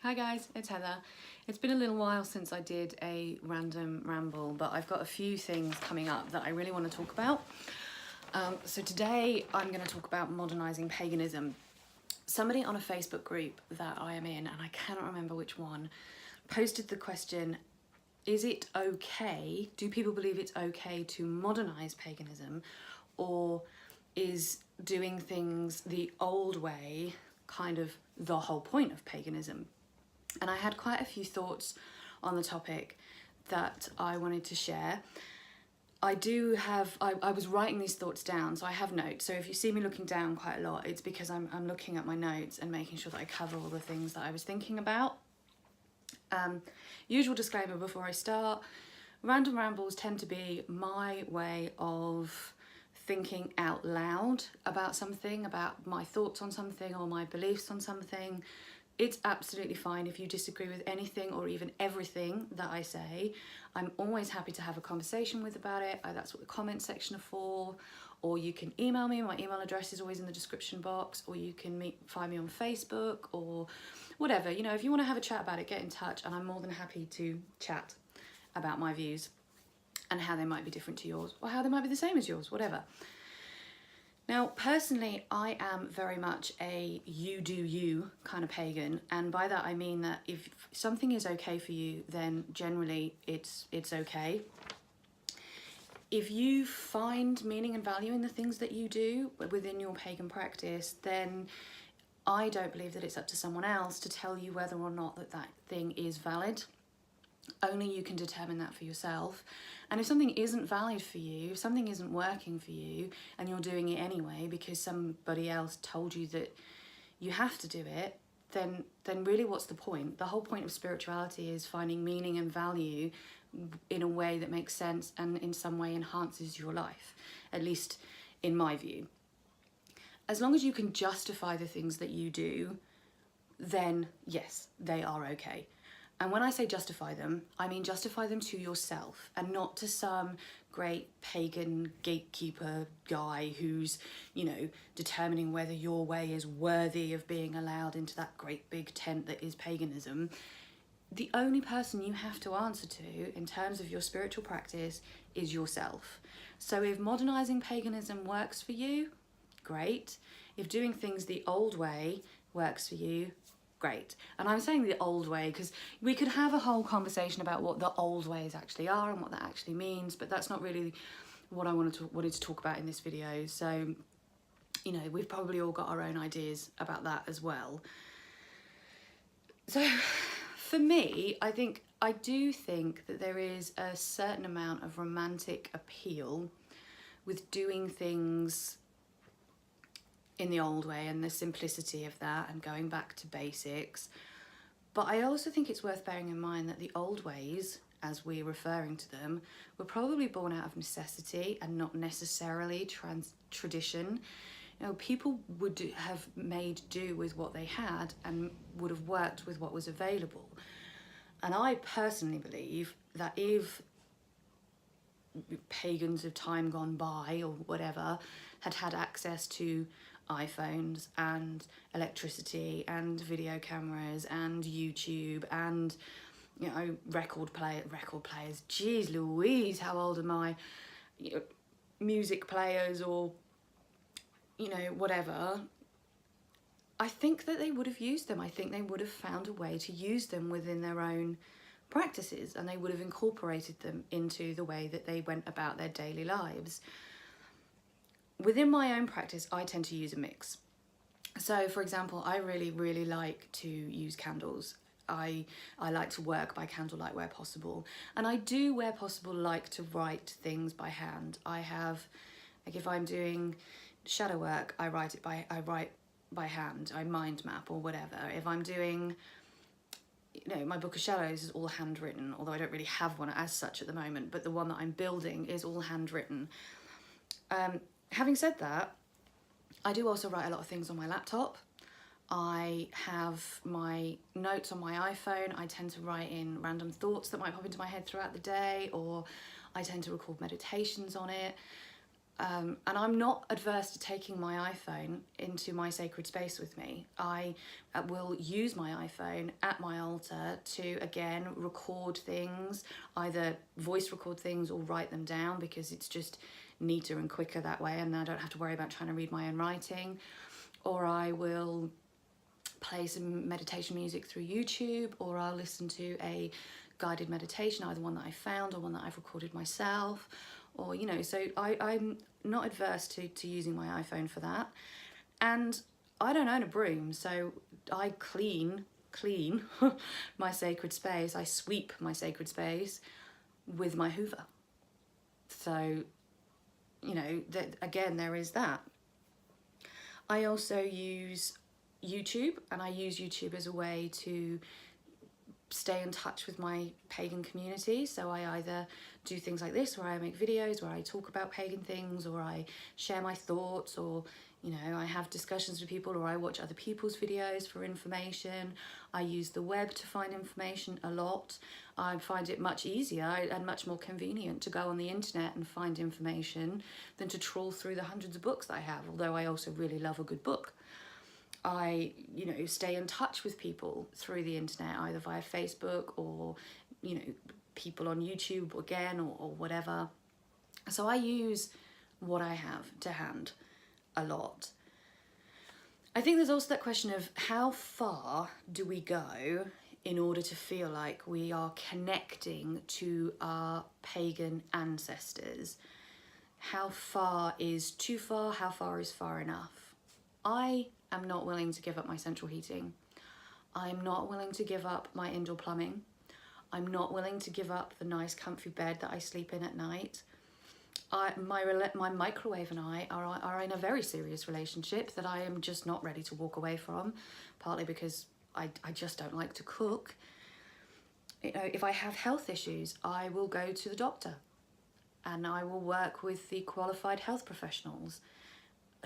Hi guys, it's Heather. It's been a little while since I did a random ramble, but I've got a few things coming up that I really want to talk about. So today I'm going to talk about modernising paganism. Somebody on a Facebook group that I am in, and I cannot remember which one, posted the question, is it okay, do people believe it's okay to modernise paganism, or is doing things the old way kind of the whole point of paganism? And I had quite a few thoughts on the topic that I wanted to share. I was writing these thoughts down, so I have notes. So if you see me looking down quite a lot, it's because I'm looking at my notes and making sure that I cover all the things that I was thinking about. Usual disclaimer before I start, random rambles tend to be my way of thinking out loud about something, about my thoughts on something or my beliefs on something. It's absolutely fine if you disagree with anything or even everything that I say. I'm always happy to have a conversation with about it. That's what the comment section are for. Or you can email me. My email address is always in the description box. Or you can find me on Facebook or whatever. You know, if you want to have a chat about it, get in touch. And I'm more than happy to chat about my views and how they might be different to yours or how they might be the same as yours, whatever. Now, personally, I am very much a you do you kind of pagan, and by that I mean that if something is okay for you, then generally it's okay. If you find meaning and value in the things that you do within your pagan practice, then I don't believe that it's up to someone else to tell you whether or not that thing is valid. Only you can determine that for yourself. And if something isn't valid for you, if something isn't working for you, and you're doing it anyway because somebody else told you that you have to do it, then really what's the point? The whole point of spirituality is finding meaning and value in a way that makes sense and in some way enhances your life, at least in my view. As long as you can justify the things that you do, then yes, they are okay. And when I say justify them, I mean justify them to yourself and not to some great pagan gatekeeper guy who's, you know, determining whether your way is worthy of being allowed into that great big tent that is paganism. The only person you have to answer to in terms of your spiritual practice is yourself. So if modernising paganism works for you, great. If doing things the old way works for you, great. And I'm saying the old way because we could have a whole conversation about what the old ways actually are and what that actually means, but that's not really what I wanted to talk about in this video. So, you know, we've probably all got our own ideas about that as well. So for me, I do think that there is a certain amount of romantic appeal with doing things in the old way and the simplicity of that and going back to basics. But I also think it's worth bearing in mind that the old ways, as we're referring to them, were probably born out of necessity and not necessarily tradition. You know, people would have made do with what they had and would have worked with what was available. And I personally believe that if pagans of time gone by or whatever had access to iPhones and electricity and video cameras and YouTube and, you know, record players, geez Louise, how old am I? You know, music players or, you know, whatever, I think that they would have used them. I think they would have found a way to use them within their own practices and they would have incorporated them into the way that they went about their daily lives. Within my own practice, I tend to use a mix. So, for example, I really like to use candles. I like to work by candlelight where possible. And I do, where possible, like to write things by hand. I have, like if I'm doing shadow work, I write by hand. I mind map or whatever. If I'm doing, you know, my book of shadows is all handwritten, although I don't really have one as such at the moment, but the one that I'm building is all handwritten. Having said that, I do also write a lot of things on my laptop. I have my notes on my iPhone. I tend to write in random thoughts that might pop into my head throughout the day, or I tend to record meditations on it. And I'm not adverse to taking my iPhone into my sacred space with me. I will use my iPhone at my altar to, again, record things, either voice record things or write them down, because it's just neater and quicker that way, and I don't have to worry about trying to read my own writing. Or I will play some meditation music through YouTube, or I'll listen to a guided meditation, either one that I found or one that I've recorded myself. Or, you know, so I'm not adverse to using my iPhone for that. And I don't own a broom, so I clean my sacred space. I sweep my sacred space with my Hoover. So, you know, that again, there is that. I also use YouTube, and I use YouTube as a way to stay in touch with my pagan community. So I either do things like this, where I make videos where I talk about pagan things, or I share my thoughts, or, you know, I have discussions with people, or I watch other people's videos for information. I use the web to find information a lot. I find it much easier and much more convenient to go on the internet and find information than to trawl through the hundreds of books that I have, although I also really love a good book. I, you know, stay in touch with people through the internet, either via Facebook or, you know, people on YouTube again, or whatever. So I use what I have to hand a lot. I think there's also that question of how far do we go in order to feel like we are connecting to our pagan ancestors. How far is too far? How far is far enough? I am not willing to give up my central heating. I'm not willing to give up my indoor plumbing. I'm not willing to give up the nice comfy bed that I sleep in at night. My microwave and I are in a very serious relationship that I am just not ready to walk away from, partly because I just don't like to cook. You know, if I have health issues, I will go to the doctor, and I will work with the qualified health professionals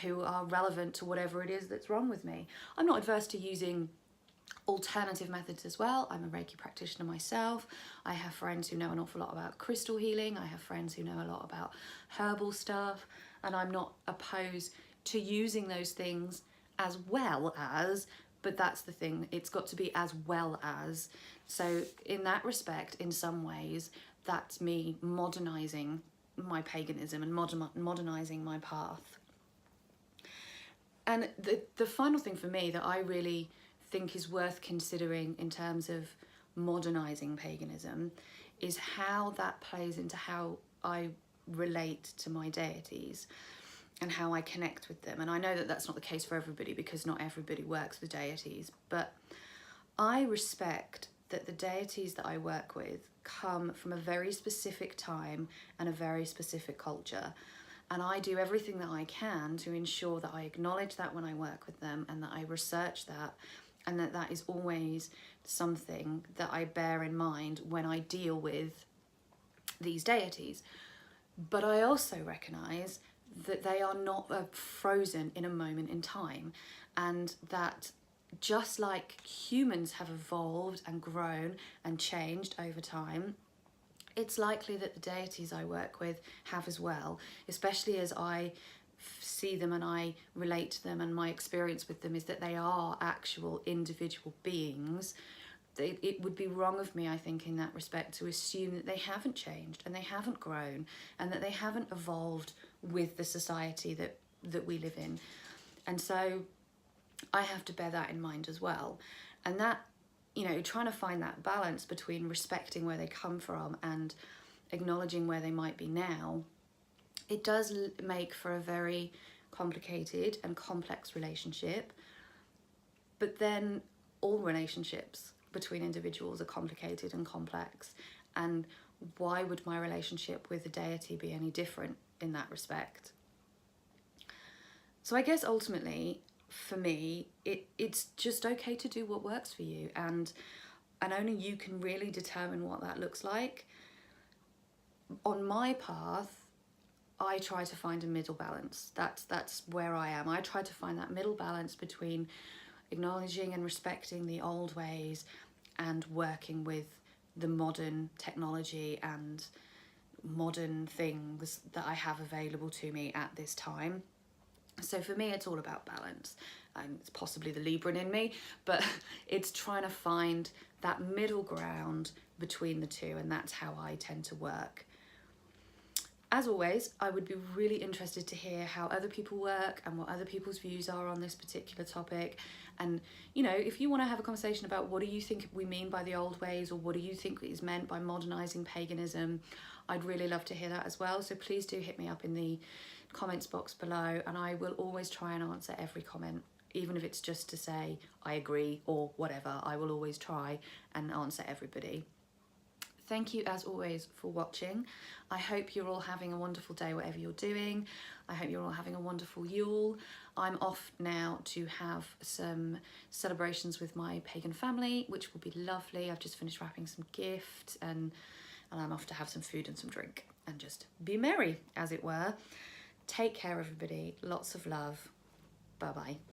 who are relevant to whatever it is that's wrong with me. I'm not adverse to using alternative methods as well. I'm a Reiki practitioner myself. I have friends who know an awful lot about crystal healing. I have friends who know a lot about herbal stuff, and I'm not opposed to using those things as well as, but that's the thing, it's got to be as well as. So in that respect, in some ways, that's me modernizing my paganism and modernizing my path. And the final thing for me that I really think is worth considering in terms of modernizing paganism is how that plays into how I relate to my deities and how I connect with them. And I know that that's not the case for everybody, because not everybody works with deities, but I respect that the deities that I work with come from a very specific time and a very specific culture. And I do everything that I can to ensure that I acknowledge that when I work with them, and that I research that, and that that is always something that I bear in mind when I deal with these deities. But I also recognise that they are not frozen in a moment in time, and that just like humans have evolved and grown and changed over time, it's likely that the deities I work with have as well, especially as I see them and I relate to them, and my experience with them is that they are actual individual beings. It would be wrong of me, I think, in that respect, to assume that they haven't changed and they haven't grown and that they haven't evolved with the society that we live in. And so I have to bear that in mind as well. And that, you know, trying to find that balance between respecting where they come from and acknowledging where they might be now, it does make for a very complicated and complex relationship. But then all relationships between individuals are complicated and complex. And why would my relationship with the deity be any different in that respect? So I guess ultimately, for me, it's just okay to do what works for you, and only you can really determine what that looks like. On my path, I try to find a middle balance. That's where I am. I try to find that middle balance between acknowledging and respecting the old ways and working with the modern technology and modern things that I have available to me at this time. So for me, it's all about balance. It's possibly the Libran in me, but it's trying to find that middle ground between the two, and that's how I tend to work. As always, I would be really interested to hear how other people work and what other people's views are on this particular topic. And, you know, if you want to have a conversation about what do you think we mean by the old ways, or what do you think is meant by modernising paganism, I'd really love to hear that as well. So please do hit me up in the comments box below, and I will always try and answer every comment, even if it's just to say I agree or whatever. I will always try and answer everybody. Thank you as always for watching. I hope you're all having a wonderful day whatever you're doing. I hope you're all having a wonderful Yule. I'm off now to have some celebrations with my pagan family, which will be lovely. I've just finished wrapping some gifts, and I'm off to have some food and some drink and just be merry, as it were. Take care, everybody. Lots of love. Bye-bye.